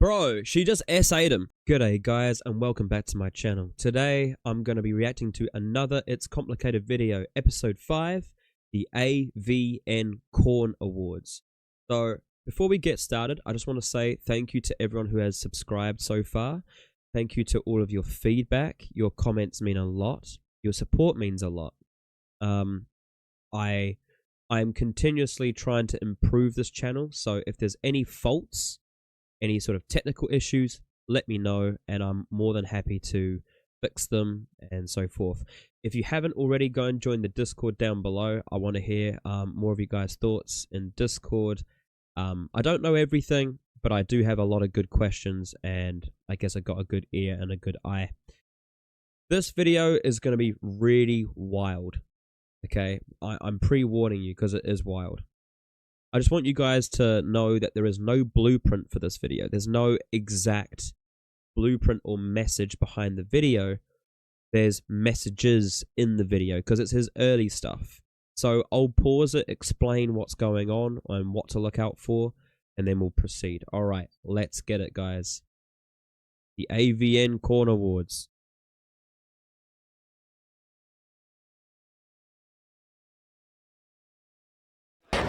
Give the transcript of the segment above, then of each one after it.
Bro, she just S8'd him. G'day guys and welcome back to my channel. Today I'm going to be reacting to another It's Complicated video, episode 5, the AVN Corn Awards. So before we get started, I just want to say thank you to everyone who has subscribed so far. Thank you to all of your feedback. Your comments mean a lot. Your support means a lot. I'm continuously trying to improve this channel, so if there's any faults, any sort of technical issues, let me know and I'm more than happy to fix them and so forth. If you haven't already, go and join the Discord down below. I want to hear more of you guys' thoughts in Discord. I don't know everything, but I do have a lot of good questions and I guess I got a good ear and a good eye. This video is going to be really wild. Okay, I'm pre-warning you because it is wild. I just want you guys to know that there is no blueprint for this video. There's no exact blueprint or message behind the video. There's messages in the video because it's his early stuff. So I'll pause it, explain what's going on and what to look out for, and then we'll proceed. Alright, let's get it, guys. The AVN Corn Awards.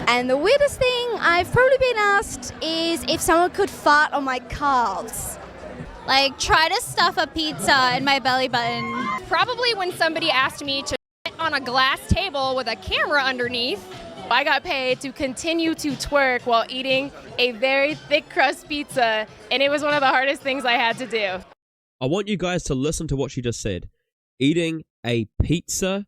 And the weirdest thing I've probably been asked is if someone could fart on my calves. Like, try to stuff a pizza in my belly button. Probably when somebody asked me to sit on a glass table with a camera underneath. I got paid to continue to twerk while eating a very thick crust pizza, and it was one of the hardest things I had to do. I want you guys to listen to what she just said. Eating a pizza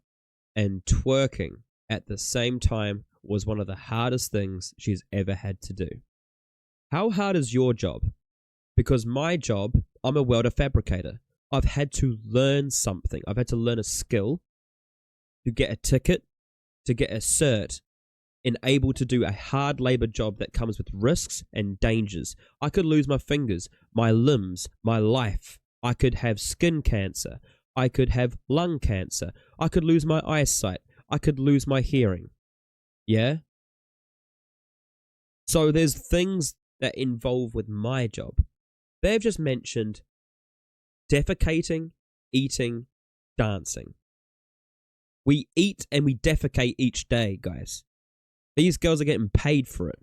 and twerking at the same time was one of the hardest things she's ever had to do. How hard is your job? Because my job, I'm a welder fabricator. I've had to learn something. I've had to learn a skill to get a ticket, to get a cert, and able to do a hard labor job that comes with risks and dangers. I could lose my fingers, my limbs, my life. I could have skin cancer. I could have lung cancer. I could lose my eyesight. I could lose my hearing. Yeah? So there's things that involve with my job. They've just mentioned defecating, eating, dancing. We eat and we defecate each day, guys. These girls are getting paid for it.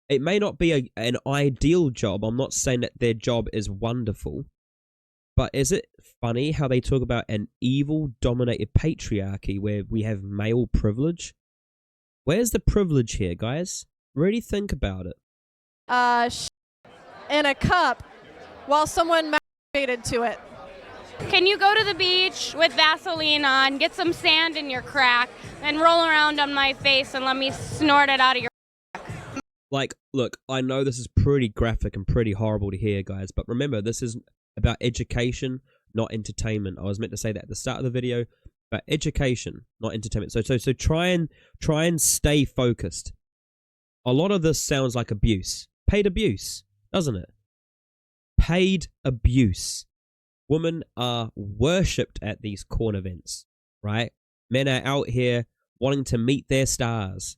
It may not be an ideal job. I'm not saying that their job is wonderful. But is it funny how they talk about an evil, dominated patriarchy where we have male privilege? Where's the privilege here, guys? Really think about it. In a cup while someone masturbated to it. Can you go to the beach with Vaseline on, get some sand in your crack, and roll around on my face and let me snort it out of your Like, look, I know this is pretty graphic and pretty horrible to hear, guys, but remember, this is about education, not entertainment. I was meant to say that at the start of the video. But education, not entertainment. So try and stay focused. A lot of this sounds like abuse. Paid abuse, doesn't it? Paid abuse. Women are worshipped at these corn events, right? Men are out here wanting to meet their stars.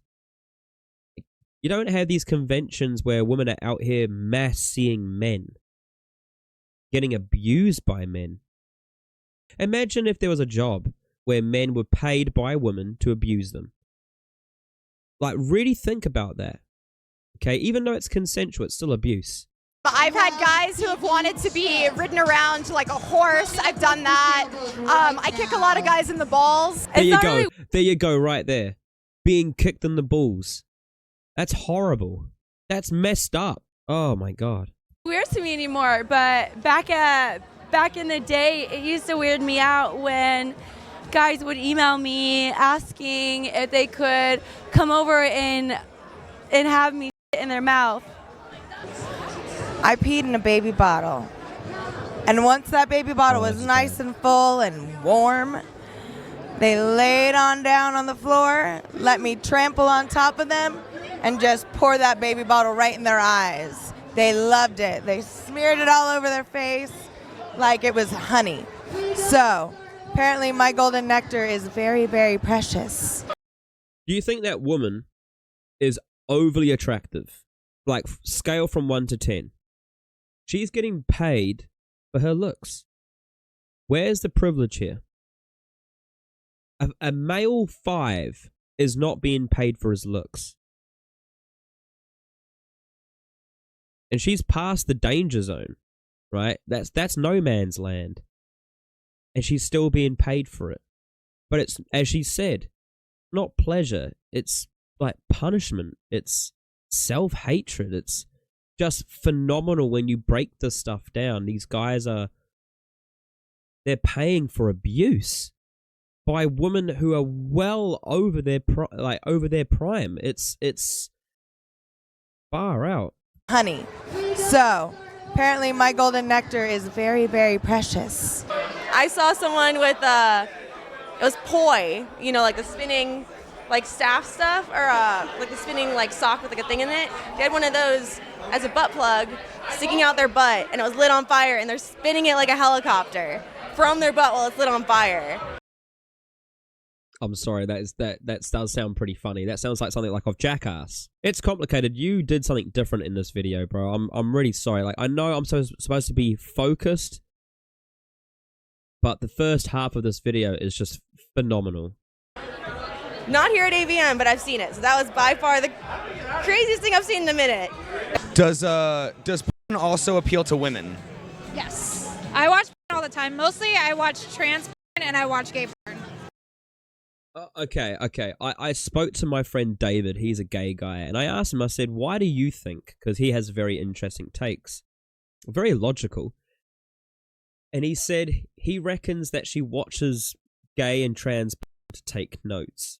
You don't have these conventions where women are out here mass seeing men, getting abused by men. Imagine if there was a job where men were paid by women to abuse them. Like, really think about that. Okay, even though it's consensual, it's still abuse. I've had guys who have wanted to be ridden around like a horse. I've done that. I kick a lot of guys in the balls. There you go. There you go, right there. Being kicked in the balls. That's horrible. That's messed up. Oh my God. Weird to me anymore, but back in the day, it used to weird me out when guys would email me asking if they could come over and have me in their mouth. I peed in a baby bottle. And once that baby bottle was nice and full and warm, they laid on down on the floor, let me trample on top of them, and just pour that baby bottle right in their eyes. They loved it. They smeared it all over their face like it was honey. So apparently my golden nectar is very, very precious. Do you think that woman is overly attractive? Like, scale from 1 to 10. She's getting paid for her looks. Where's the privilege here? A male 5 is not being paid for his looks. And she's past the danger zone, right? That's no man's land. And she's still being paid for it. But it's, as she said, not pleasure. It's like punishment. It's self-hatred. It's just phenomenal when you break this stuff down. These guys they're paying for abuse by women who are well over their prime. It's far out. Honey. So, apparently my golden nectar is very, very precious. I saw someone with it was poi, you know, like the spinning, like staff stuff, or like the spinning like sock with like a thing in it. They had one of those as a butt plug sticking out their butt, and it was lit on fire, and they're spinning it like a helicopter from their butt while it's lit on fire. I'm sorry, that does sound pretty funny. That sounds like something like of Jackass. It's complicated. You did something different in this video, bro. I'm really sorry. Like, I know I'm supposed to be focused, but the first half of this video is just phenomenal. Not here at AVN, but I've seen it. So that was by far the craziest thing I've seen in a minute. Does porn also appeal to women? Yes. I watch porn all the time. Mostly I watch trans porn and I watch gay porn. Okay. I spoke to my friend David. He's a gay guy. And I asked him, I said, why do you think? Because he has very interesting takes. Very logical. And he said he reckons that she watches gay and trans porn to take notes.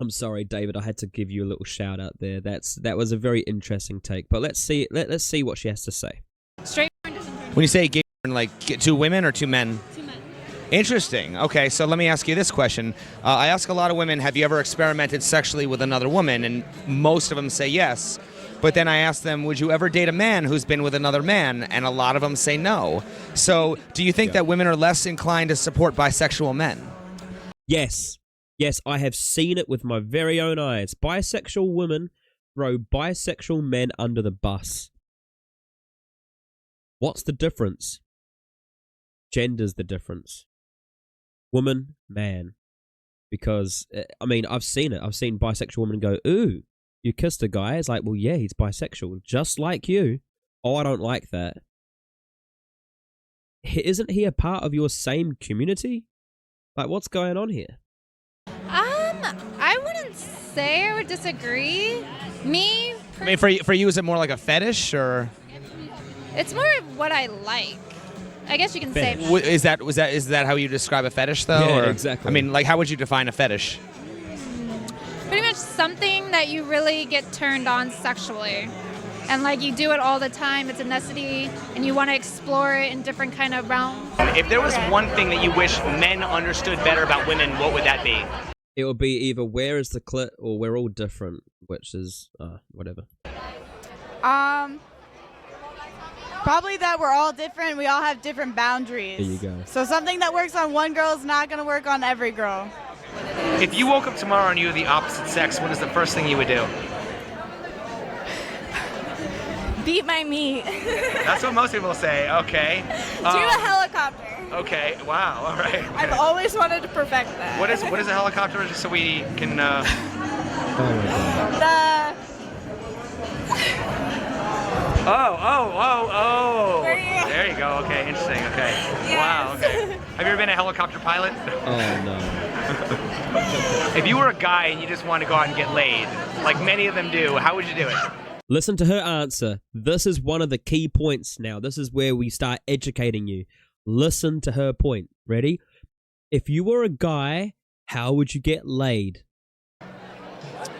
I'm sorry, David. I had to give you a little shout out there. That was a very interesting take. But let's see what she has to say. Straight porn doesn't. When you say gay porn, like 2 women or 2 men? 2 men. Interesting. Okay, so let me ask you this question. I ask a lot of women, have you ever experimented sexually with another woman? And most of them say yes. But then I ask them, would you ever date a man who's been with another man? And a lot of them say no. So do you think that women are less inclined to support bisexual men? Yes. Yes, I have seen it with my very own eyes. Bisexual women throw bisexual men under the bus. What's the difference? Gender's the difference. Woman, man. Because, I mean, I've seen it. I've seen bisexual women go, ooh, you kissed a guy. It's like, well, yeah, he's bisexual. Just like you. Oh, I don't like that. Isn't he a part of your same community? Like, what's going on here? I wouldn't say I would disagree. Me, I mean, for you, is it more like a fetish, or? it's more of what I like. I guess you can say. Is that how you describe a fetish, though? Yeah, or? exactly. I mean, like, how would you define a fetish? Pretty much something that you really get turned on sexually. And like you do it all the time, it's a necessity, and you want to explore it in different kind of realms. If there was one thing that you wish men understood better about women, what would that be? It would be either where is the clit or we're all different, which is, whatever. Probably that we're all different. We all have different boundaries. There you go. So something that works on one girl is not going to work on every girl. If you woke up tomorrow and you were the opposite sex, what is the first thing you would do? Beat my meat. That's what most people say. Okay. Do a helicopter. Okay. Wow. All right. I've always wanted to perfect that. What is a helicopter? Just so we can. Oh my God. Oh. There you go. Okay. Interesting. Okay. Yes. Wow. Okay. Have you ever been a helicopter pilot? Oh no. If you were a guy and you just wanted to go out and get laid, like many of them do, how would you do it? Listen to her answer. This is one of the key points now. This is where we start educating you. Listen to her point. Ready? If you were a guy, how would you get laid?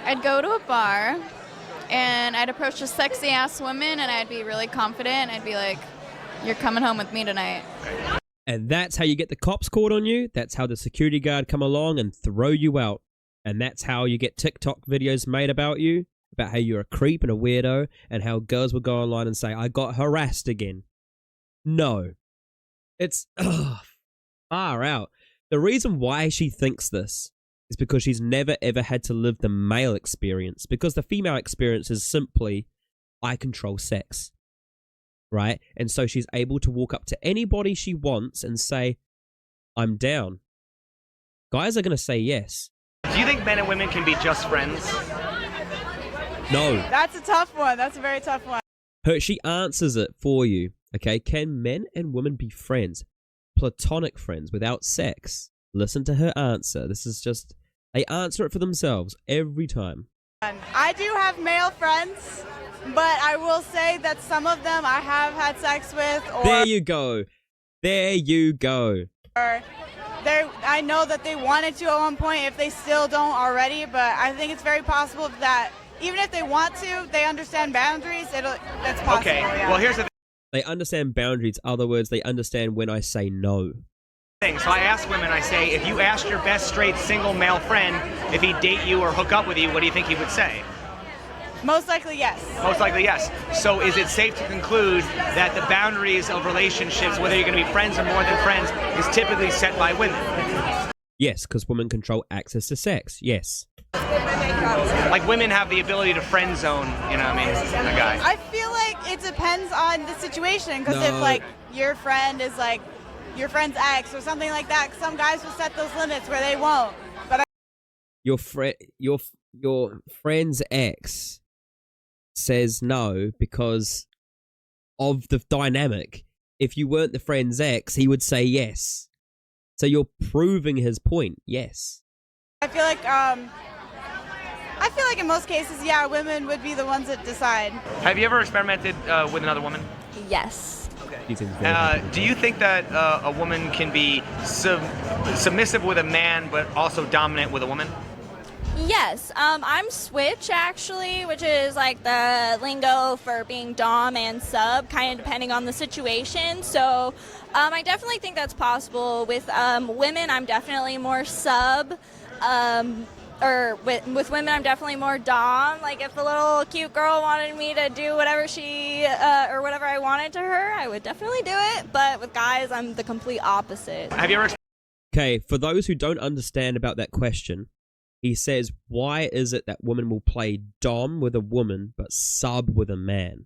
I'd go to a bar and I'd approach a sexy ass woman and I'd be really confident. I'd be like, you're coming home with me tonight. And that's how you get the cops called on you. That's how the security guard come along and throw you out. And that's how you get TikTok videos made about you, about how you're a creep and a weirdo, and how girls will go online and say, I got harassed again. No. It's far out. The reason why she thinks this is because she's never ever had to live the male experience, because the female experience is simply, I control sex. right? And so she's able to walk up to anybody she wants and say, I'm down. Guys are going to say yes. Do you think men and women can be just friends? No. That's a tough one. That's a very tough one. She answers it for you. Okay, can men and women be friends? Platonic friends without sex? Listen to her answer. This is just, they answer it for themselves every time. I do have male friends, but I will say that some of them I have had sex with, or There you go. There you go. I know that they wanted to at one point if they still don't already, but I think it's very possible that even if they want to, they understand boundaries. That's possible. Okay, yeah. well, here's the They understand boundaries. Other words, they understand when I say no. thing. So I ask women, I say, if you asked your best straight single male friend if he'd date you or hook up with you, what do you think he would say? Most likely, yes. Most likely, yes. So is it safe to conclude that the boundaries of relationships, whether you're going to be friends or more than friends, is typically set by women? Yes, because women control access to sex. Yes. Like women have the ability to friend zone, you know what I mean, a guy. I feel like it depends on the situation, because if like your friend is like your friend's ex or something like that, some guys will set those limits where they won't. But Your friend's ex says no because of the dynamic. If you weren't the friend's ex, he would say yes. So you're proving his point. Yes. I feel like in most cases, yeah, women would be the ones that decide. Have you ever experimented with another woman? Yes. Do you think that a woman can be submissive with a man but also dominant with a woman? Yes, I'm switch actually, which is like the lingo for being dom and sub, kind of depending on the situation. So I definitely think that's possible. With women, I'm definitely more sub. Or with women, I'm definitely more dom. Like if the little cute girl wanted me to do whatever she or whatever I wanted to her, I would definitely do it. But with guys, I'm the complete opposite. Have you ever? Okay, for those who don't understand about that question, he says, why is it that women will play dom with a woman but sub with a man?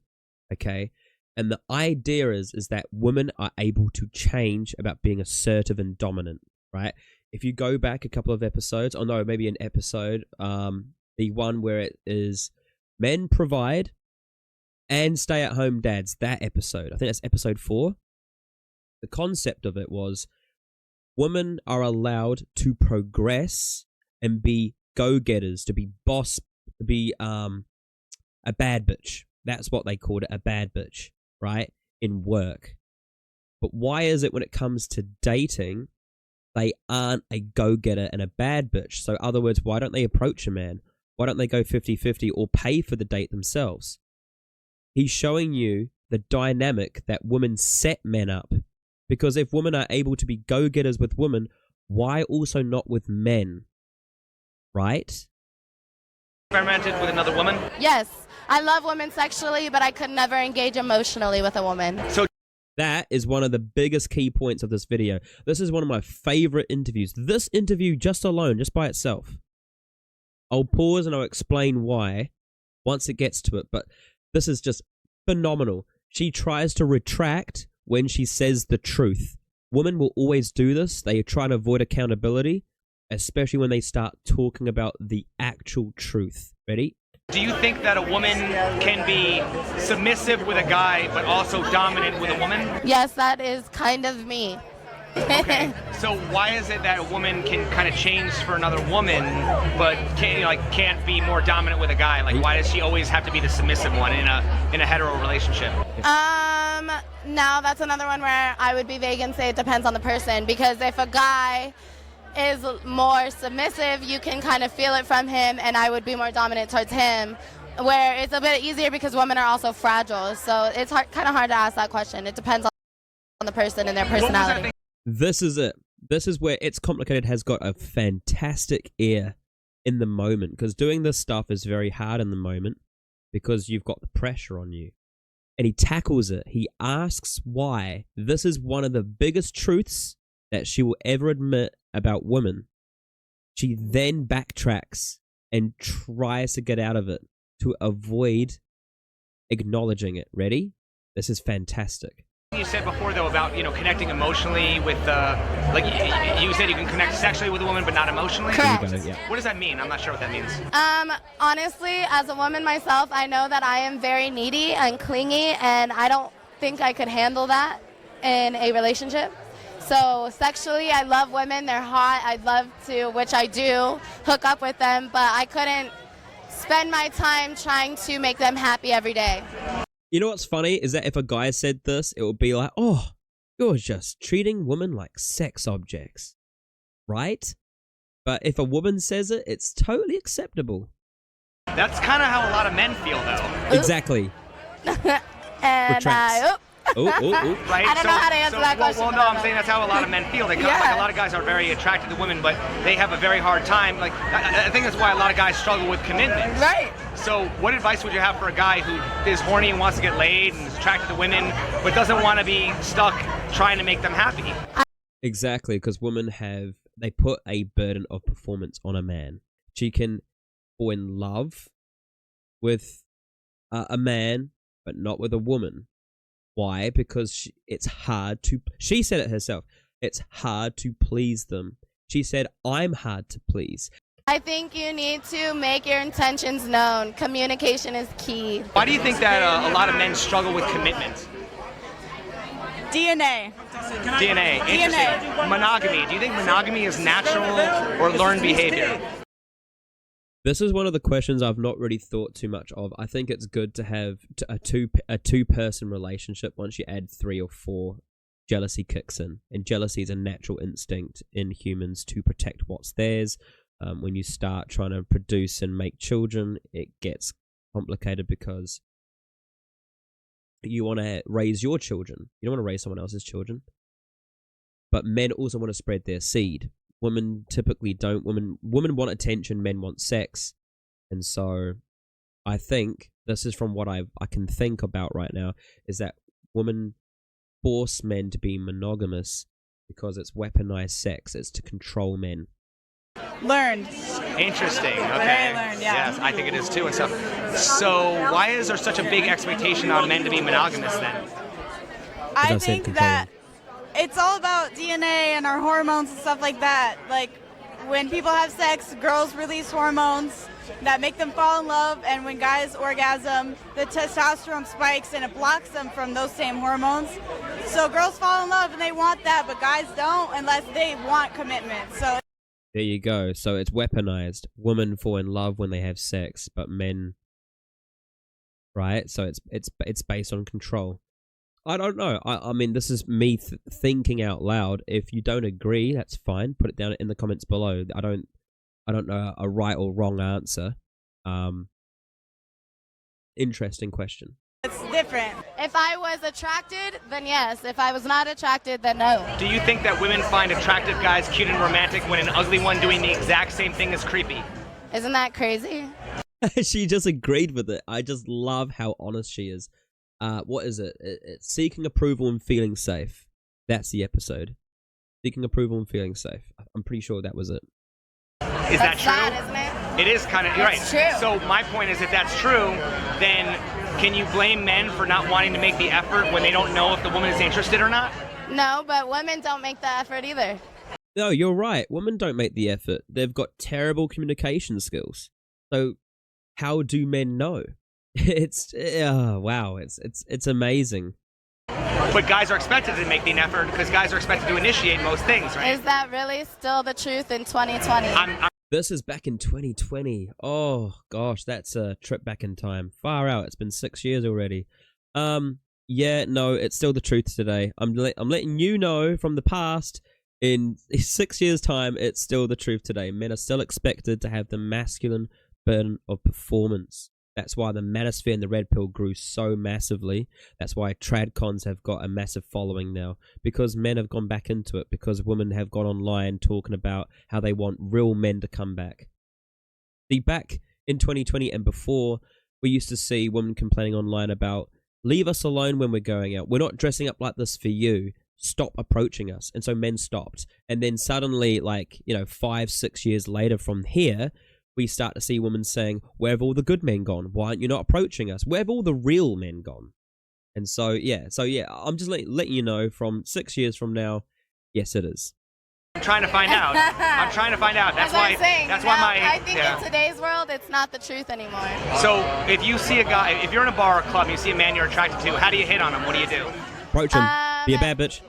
Okay, and the idea is that women are able to change about being assertive and dominant, right? If you go back a couple of episodes, or no, maybe an episode, the one where it is men provide and stay-at-home dads, that episode, I think that's episode 4. The concept of it was women are allowed to progress and be go-getters, to be boss, to be a bad bitch. That's what they called it, a bad bitch, right? In work. But why is it when it comes to dating, they aren't a go-getter and a bad bitch? So, in other words, why don't they approach a man? Why don't they go 50-50 or pay for the date themselves? He's showing you the dynamic that women set men up. Because if women are able to be go-getters with women, why also not with men? Right? Experimented with another woman? Yes, I love women sexually, but I could never engage emotionally with a woman. So that is one of the biggest key points of this video. This is one of my favorite interviews. This interview just alone, just by itself. I'll pause and I'll explain why once it gets to it, but this is just phenomenal. She tries to retract when she says the truth. Women will always do this. They try to avoid accountability, especially when they start talking about the actual truth. Ready? do you think that a woman can be submissive with a guy but also dominant with a woman? Yes, that is kind of me. Okay. So why is it that a woman can kind of change for another woman, but can't be more dominant with a guy? Like, why does she always have to be the submissive one in a hetero relationship? Now that's another one where I would be vague and say it depends on the person, because if a guy is more submissive, you can kind of feel it from him, and I would be more dominant towards him, where it's a bit easier because women are also fragile. So it's kind of hard to ask that question. It depends on the person and their personality. This is it. This is where It's Complicated has got a fantastic ear in the moment, because doing this stuff is very hard in the moment because you've got the pressure on you. And he tackles it. He asks why. This is one of the biggest truths that she will ever admit about women. She then backtracks and tries to get out of it to avoid acknowledging it. Ready? This is fantastic. You said before though about connecting emotionally with like you said you can connect sexually with a woman but not emotionally. Correct. Yeah. What does that mean? I'm not sure what that means. Honestly, as a woman myself, I know that I am very needy and clingy, and I don't think I could handle that in a relationship. So sexually, I love women. They're hot. I'd love to, which I do, hook up with them, but I couldn't spend my time trying to make them happy every day. You know what's funny is that if a guy said this, it would be like, oh, you're just treating women like sex objects, right? But if a woman says it, it's totally acceptable. That's kind of how a lot of men feel though. Exactly. And Retracts. Oh. Right? I don't know how to answer that question. Well, no, I'm saying that's how a lot of men feel. Like a lot of guys are very attracted to women, but they have a very hard time. Like I think that's why a lot of guys struggle with commitment. Right. So what advice would you have for a guy who is horny and wants to get laid and is attracted to women, but doesn't want to be stuck trying to make them happy? Exactly, because women they put a burden of performance on a man. She can fall in love with a man, but not with a woman. Why? Because it's hard to... She said it herself. It's hard to please them. She said, I'm hard to please. I think you need to make your intentions known. Communication is key. Why do you think that a lot of men struggle with commitment? DNA. DNA. Interesting. Monogamy. Do you think monogamy is natural or learned behavior? This is one of the questions I've not really thought too much of. I think it's good to have a two-person relationship. Once you add 3 or 4, jealousy kicks in. And jealousy is a natural instinct in humans to protect what's theirs. When you start trying to produce and make children, it gets complicated because you want to raise your children. You don't want to raise someone else's children. But men also want to spread their seed. Women typically don't. Women want attention, men want sex. And so I think, this is from what I can think about right now, is that women force men to be monogamous because it's weaponized sex. It's to control men. Learned. Interesting. Okay. Very learned, yeah. Yes, I think it is too. And so why is there such a big expectation on men to be monogamous then? I think that it's all about DNA and our hormones and stuff like that. Like, when people have sex, girls release hormones that make them fall in love, and when guys orgasm, the testosterone spikes and it blocks them from those same hormones. So girls fall in love and they want that, but guys don't unless they want commitment. So there you go. So it's weaponized. Women fall in love when they have sex, but men, right? So it's based on control. I don't know. I mean, this is me thinking out loud. If you don't agree, that's fine. Put it down in the comments below. I don't know a right or wrong answer. Interesting question. it's different. If I was attracted, then yes. If I was not attracted, then no. Do you think that women find attractive guys cute and romantic when an ugly one doing the exact same thing is creepy? Isn't that crazy? She just agreed with it. I just love how honest she is. What is it? It's seeking approval and feeling safe. That's the episode. Seeking approval and feeling safe. I'm pretty sure that was it. Is that true? Sad, isn't it? It is kind of, you're right. True. So my point is, if that's true, then can you blame men for not wanting to make the effort when they don't know if the woman is interested or not? No, but women don't make the effort either. No, you're right. Women don't make the effort. They've got terrible communication skills. So how do men know? Wow. It's amazing. But guys are expected to make the effort because guys are expected to initiate most things, right? Is that really still the truth in 2020? This is back in 2020. Oh gosh, that's a trip back in time. Far out. It's been 6 years already. Yeah, no, it's still the truth today. I'm letting you know from the past. In 6 years' time, it's still the truth today. Men are still expected to have the masculine burden of performance. That's why the manosphere and the red pill grew so massively. That's why tradcons have got a massive following now. Because men have gone back into it. Because women have gone online talking about how they want real men to come back. See, back in 2020 and before, we used to see women complaining online about, leave us alone when we're going out. We're not dressing up like this for you. Stop approaching us. And so men stopped. And then suddenly, 5-6 years later from here, we start to see women saying, where have all the good men gone? Why aren't you not approaching us? Where have all the real men gone? And so yeah, I'm just letting you know from 6 years from now, yes, it is. I'm trying to find out. I'm trying to find out. That's As why. I'm saying, That's why my. I think in today's world, it's not the truth anymore. So if you see a guy, if you're in a bar or club, and you see a man you're attracted to, how do you hit on him? What do you do? Approach him. Be a bad bitch.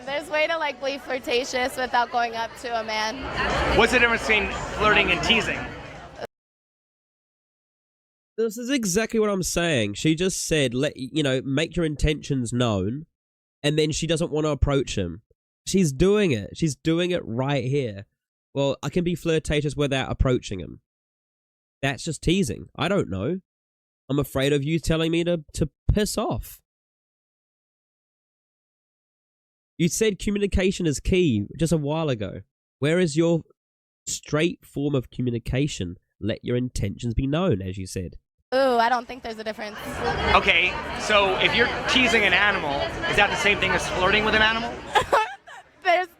There's way to like be flirtatious without going up to a man. What's the difference between flirting and teasing? This is exactly what I'm saying. She just said, make your intentions known, and then she doesn't want to approach him. She's doing it. She's doing it right here. Well, I can be flirtatious without approaching him. That's just teasing. I don't know. I'm afraid of you telling me to piss off. You said communication is key just a while ago. Where is your straight form of communication? Let your intentions be known, as you said. Ooh, I don't think there's a difference. Okay, so if you're teasing an animal, is that the same thing as flirting with an animal?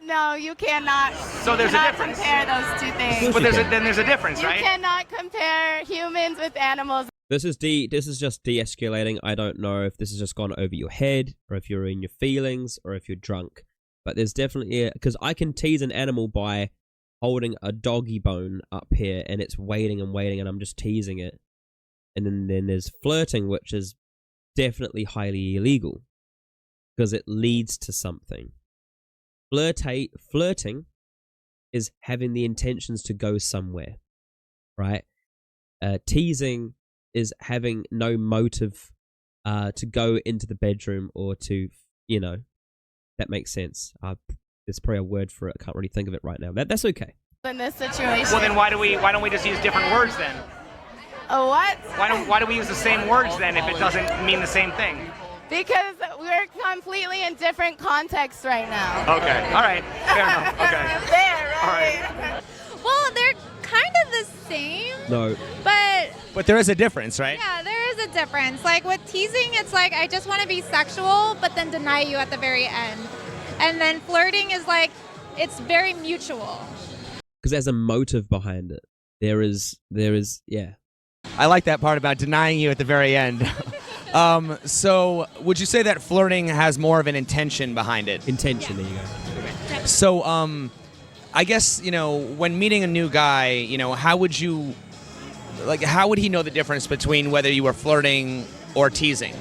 No, you cannot. So there's a difference. Compare those two things. But then there's a difference, right? You cannot compare humans with animals. This is just de-escalating. I don't know if this has just gone over your head, or if you're in your feelings, or if you're drunk. But there's definitely, because I can tease an animal by holding a doggy bone up here, and it's waiting and waiting, and I'm just teasing it. And then there's flirting, which is definitely highly illegal, because it leads to something. Flirting is having the intentions to go somewhere, right? Teasing is having no motive to go into the bedroom or to, that makes sense. There's probably a word for it. I can't really think of it right now. That's okay. In this situation. Well, then why don't we just use different words then? A what? Why do we use the same words then if it doesn't mean the same thing? Because we're completely in different contexts right now. Okay. All right. Fair enough. Okay. There, right? All right. Well, they're kind of the same. No. But there is a difference, right? Yeah, there is a difference. Like with teasing, it's like I just want to be sexual, but then deny you at the very end. And then flirting is like, it's very mutual. Because there's a motive behind it. There is, yeah. I like that part about denying you at the very end. So would you say that flirting has more of an intention behind it? Intention, there you go. So, I guess, when meeting a new guy, how would he know the difference between whether you were flirting or teasing?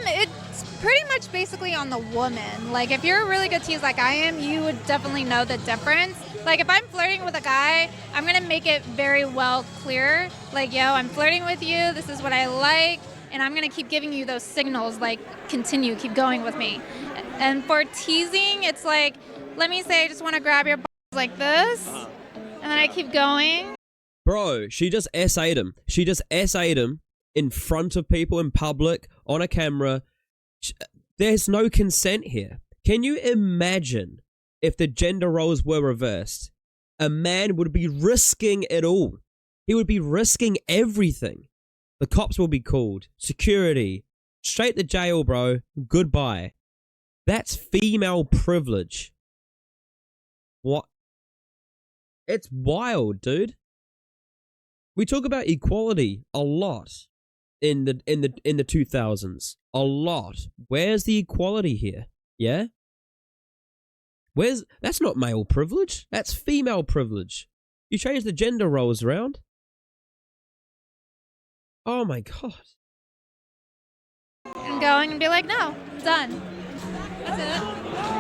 It's pretty much basically on the woman. Like, if you're a really good tease like I am, you would definitely know the difference. Like, if I'm flirting with a guy, I'm going to make it very well clear. Like, yo, I'm flirting with you. This is what I like. And I'm going to keep giving you those signals, like, continue, keep going with me. And for teasing, it's like, let me say I just want to grab your balls like this. And then I keep going. Bro, she just S.A.'d him. She just S.A.'d him in front of people in public, on a camera. There's no consent here. Can you imagine if the gender roles were reversed? A man would be risking it all. He would be risking everything. The cops will be called. Security. Straight to jail, bro. Goodbye. That's female privilege. What? It's wild, dude. We talk about equality a lot in the 2000s. A lot. Where's the equality here? Yeah? That's not male privilege. That's female privilege. You change the gender roles around. Oh my god. And going and be like, no, done. That's it.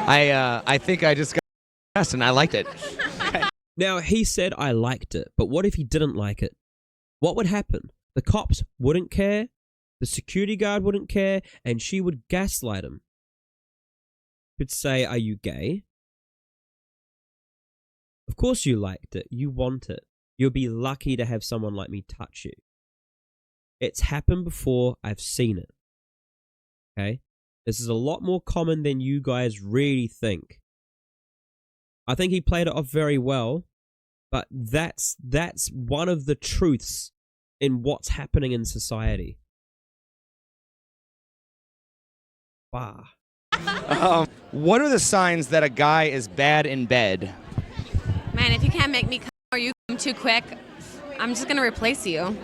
I think I just got asked and I liked it. Now, he said I liked it, but what if he didn't like it? What would happen? The cops wouldn't care, the security guard wouldn't care, and she would gaslight him. Could say, are you gay? Of course you liked it. You want it. You'll be lucky to have someone like me touch you. It's happened before. I've seen it. Okay? This is a lot more common than you guys really think. I think he played it off very well, but that's one of the truths in what's happening in society. Wow. What are the signs that a guy is bad in bed? Man, if you can't make me come or you come too quick, I'm just going to replace you.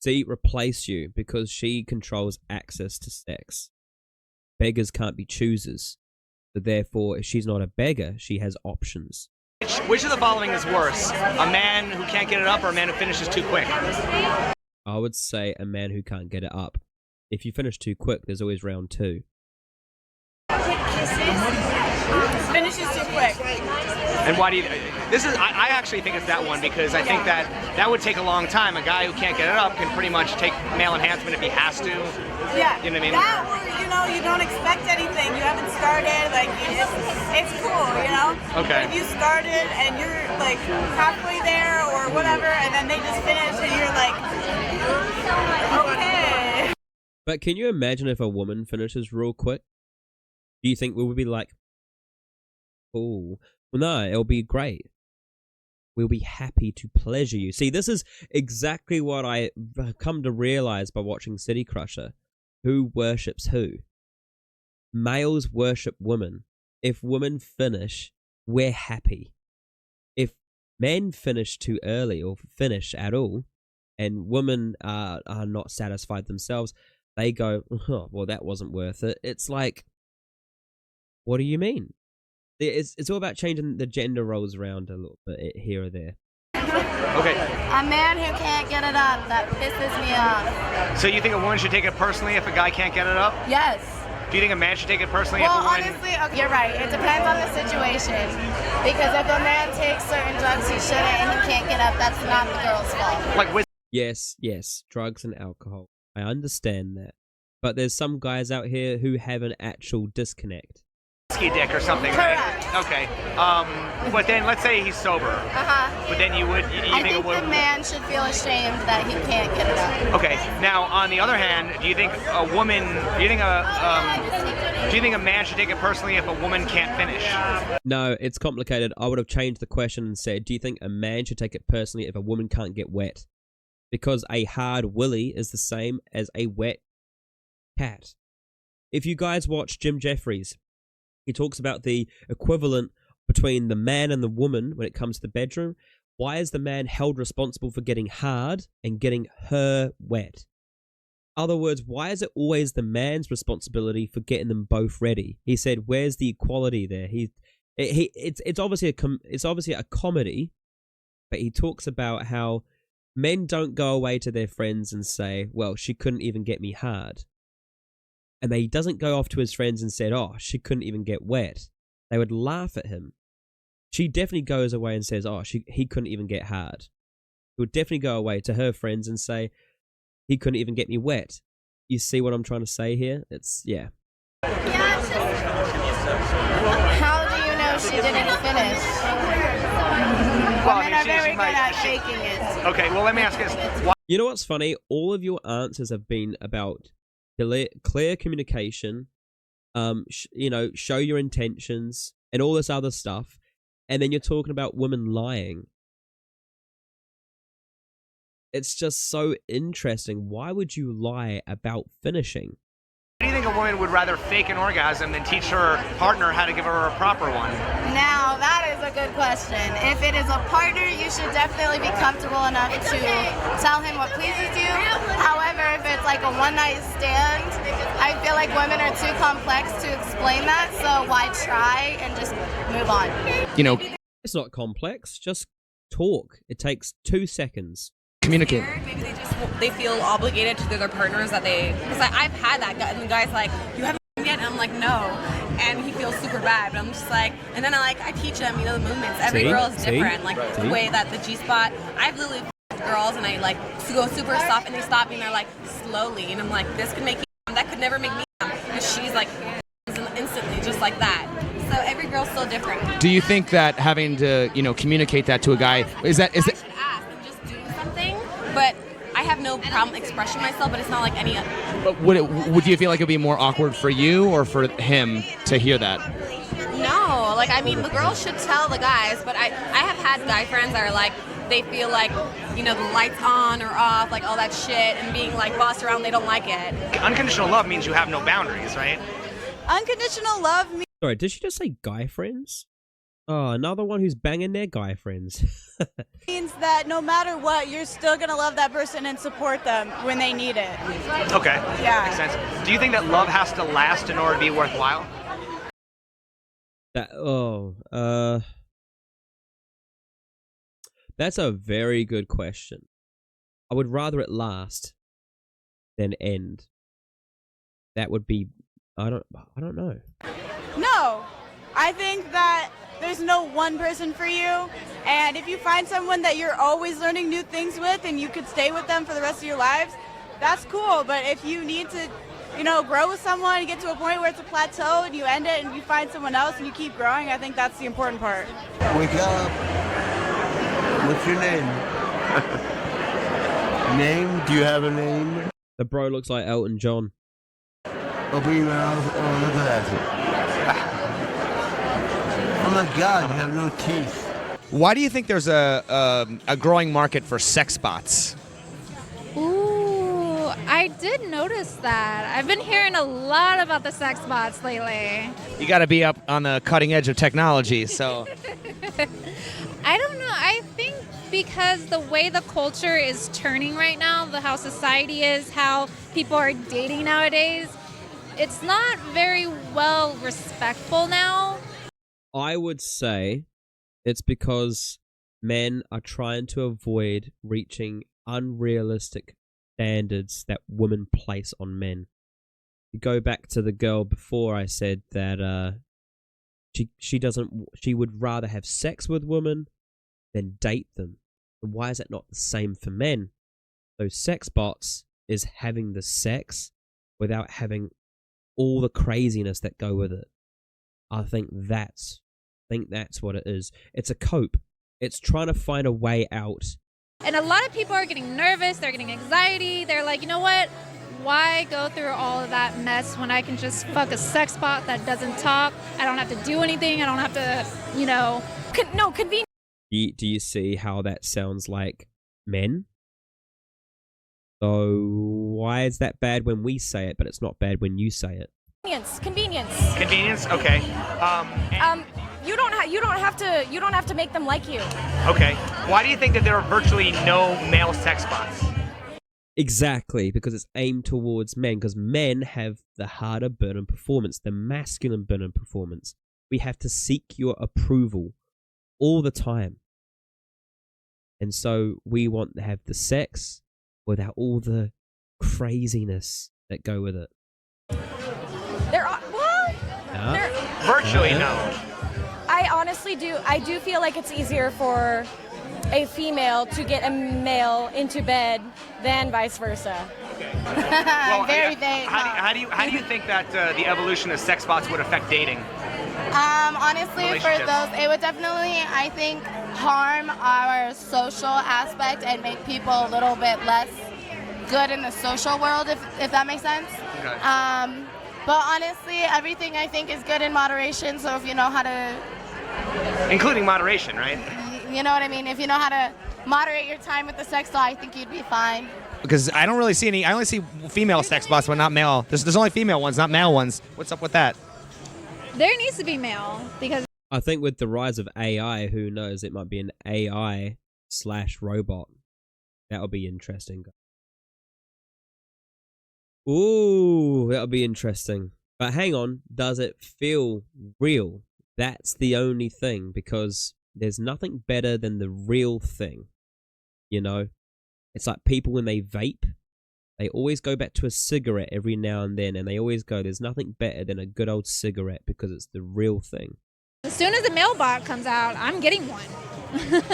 See, replace you because she controls access to sex. Beggars can't be choosers. So therefore, if she's not a beggar, she has options. Which of the following is worse? A man who can't get it up or a man who finishes too quick? I would say a man who can't get it up. If you finish too quick, there's always round 2. Finishes too quick. And why do you... I actually think it's that one because I think that would take a long time. A guy who can't get it up can pretty much take male enhancement if he has to. Yeah. You know what I mean? That or, you don't expect anything. You haven't started. Like, it's cool, Okay. If you started and you're, like, halfway there or whatever, and then they just finish and you're like, okay. But can you imagine if a woman finishes real quick? Do you think we would be like, oh, well, no, it'll be great. We'll be happy to pleasure you. See, this is exactly what I come to realize by watching City Crusher. Who worships who? Males worship women. If women finish, we're happy. If men finish too early or finish at all, and women are not satisfied themselves, they go, oh, well, that wasn't worth it. It's like, what do you mean? It's all about changing the gender roles around a little bit here or there. Okay. A man who can't get it up, that pisses me off. So you think a woman should take it personally if a guy can't get it up? Yes. Do you think a man should take it personally Well, if a woman... honestly, okay, you're right. It depends on the situation. Because if a man takes certain drugs he shouldn't and he can't get up, that's not the girl's fault. Like with... Yes, drugs and alcohol. I understand that. But there's some guys out here who have an actual disconnect. Ski dick or something, right? Okay. But then let's say he's sober. But then you I think the man should feel ashamed that he can't get it up. Okay. Now, on the other hand, do you think a woman? Do you think a man should take it personally if a woman can't finish? No, it's complicated. I would have changed the question and said, do you think a man should take it personally if a woman can't get wet? Because a hard willy is the same as a wet cat. If you guys watch Jim Jeffries, he talks about the equivalent between the man and the woman when it comes to the bedroom. Why is the man held responsible for getting hard and getting her wet? Other words, why is it always the man's responsibility for getting them both ready? He said, where's the equality there? It's obviously a comedy, but he talks about how men don't go away to their friends and say, well, she couldn't even get me hard. And he doesn't go off to his friends and said, oh, she couldn't even get wet. They would laugh at him. She definitely goes away and says, oh, he couldn't even get hard. He would definitely go away to her friends and say, he couldn't even get me wet. You see what I'm trying to say here? Yeah. How do you know she didn't finish? Women are very good at faking it. Okay, well, let me ask this. You know what's funny? All of your answers have been about clear communication, show your intentions and all this other stuff, and then you're talking about women lying. It's just so interesting. Why would you lie about finishing? Do you think a woman would rather fake an orgasm than teach her partner how to give her a proper one? Now, that is a good question. If it is a partner, you should definitely be comfortable enough to tell him what pleases you. However, if it's like a one-night stand, I feel like women are too complex to explain that, so why try and just move on? It's not complex. Just talk. It takes 2 seconds. Communicate. Maybe they feel obligated to their partners that because I've had that guy, and the guy's like, you haven't yet, and I'm like, no, and he feels super bad, but I'm just like, and then I teach them, the movements. Every girl is different, the way that the G-spot. I've literally girls, and I go super soft, and they stop me, and they're like, slowly, and I'm like, this could make you, that could never make me, because she's like, instantly, just like that. So every girl's so different. Do you think that having to, communicate that to a guy, is that? But I have no problem expressing myself, but it's not like any... But would you feel like it would be more awkward for you or for him to hear that? No, the girls should tell the guys, but I have had guy friends that are like, they feel like, the lights on or off, all that shit, and being bossed around, they don't like it. Unconditional love means you have no boundaries, right? Unconditional love means... Sorry, did she just say guy friends? Oh, another one who's banging their guy friends. Means that no matter what, you're still gonna love that person and support them when they need it. Okay. Yeah. Makes sense. Do you think that love has to last in order to be worthwhile? That's a very good question. I would rather it last than end. That would be, I don't know. No, I think that there's no one person for you, and if you find someone that you're always learning new things with and you could stay with them for the rest of your lives, that's cool. But if you need to, grow with someone and get to a point where it's a plateau and you end it and you find someone else and you keep growing, I think that's the important part. Wake up. What's your name? Name? Do you have a name? The bro looks like Elton John. Open your mouth. Oh, look at that. Oh my God, you have no teeth. Why do you think there's a growing market for sex bots? Ooh, I did notice that. I've been hearing a lot about the sex bots lately. You got to be up on the cutting edge of technology, so. I don't know. I think because the way the culture is turning right now, how society is, how people are dating nowadays, it's not very well respectful now. I would say it's because men are trying to avoid reaching unrealistic standards that women place on men. You go back to the girl before, I said that she would rather have sex with women than date them. And why is that not the same for men? Those sex bots is having the sex without having all the craziness that go with it. I think that's what it is. It's a cope. It's trying to find a way out. And a lot of people are getting nervous, they're getting anxiety, they're like, you know what? Why go through all of that mess when I can just fuck a sex bot that doesn't talk? I don't have to do anything, I don't have to, convenience. Do you see how that sounds like men? So why is that bad when we say it, but it's not bad when you say it? Convenience. Convenience? Okay. You don't have to make them like you. Okay. Why do you think that there are virtually no male sex bots? Exactly, because it's aimed towards men, because men have the harder burden performance, the masculine burden performance. We have to seek your approval all the time. And so we want to have the sex without all the craziness that go with it. Virtually no. I honestly do. I do feel like it's easier for a female to get a male into bed than vice versa. Okay. Very. How do you think that the evolution of sex bots would affect dating? Honestly, for those, it would definitely, I think, harm our social aspect and make people a little bit less good in the social world, if that makes sense. Okay. But honestly, everything I think is good in moderation. So if you know how to, including moderation, right? You know what I mean. If you know how to moderate your time with the sex doll, I think you'd be fine. Because I don't really see any. I only see female sex bots, but not male. There's only female ones, not male ones. What's up with that? There needs to be male, because I think with the rise of AI, who knows, it might be an AI/robot. That'll be interesting. Ooh, that'll be interesting. But hang on, does it feel real? That's the only thing, because there's nothing better than the real thing. You know? It's like people when they vape, they always go back to a cigarette every now and then, and they always go, there's nothing better than a good old cigarette because it's the real thing. as soon as the mail bot comes out, I'm getting one.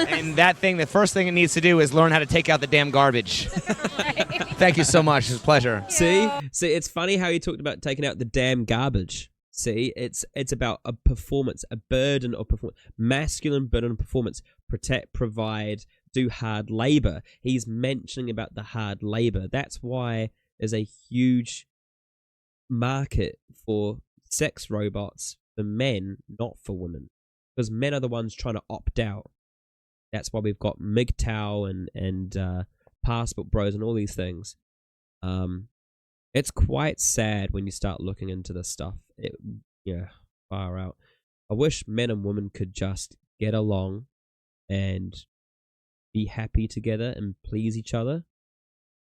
And that thing, the first thing it needs to do is learn how to take out the damn garbage. Thank you so much. It's a pleasure. See, it's funny how you talked about taking out the damn garbage. See, it's about a performance, a burden of performance, masculine burden of performance, protect, provide, do hard labor. He's mentioning about the hard labor. That's why there's a huge market for sex robots for men, not for women, because men are the ones trying to opt out. That's why we've got MGTOW and Passport Bros and all these things. It's quite sad when you start looking into this stuff. Far out. I wish men and women could just get along and be happy together and please each other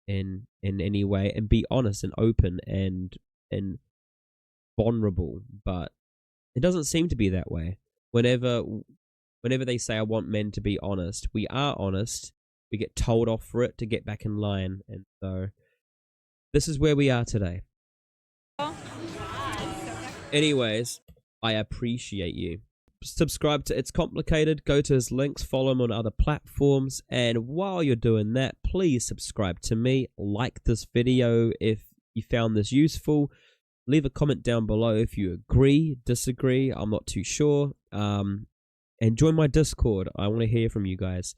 in any way, and be honest and open and vulnerable. But it doesn't seem to be that way. Whenever they say I want men to be honest, we are honest. We get told off for it to get back in line, and so this is where we are today. Anyways, I appreciate you. Subscribe to It's Complicated, go to his links, follow him on other platforms, and while you're doing that, please subscribe to me, like this video if you found this useful, leave a comment down below if you agree, disagree, I'm not too sure, and join my Discord. I want to hear from you guys.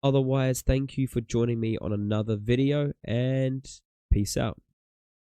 Otherwise, thank you for joining me on another video, and peace out.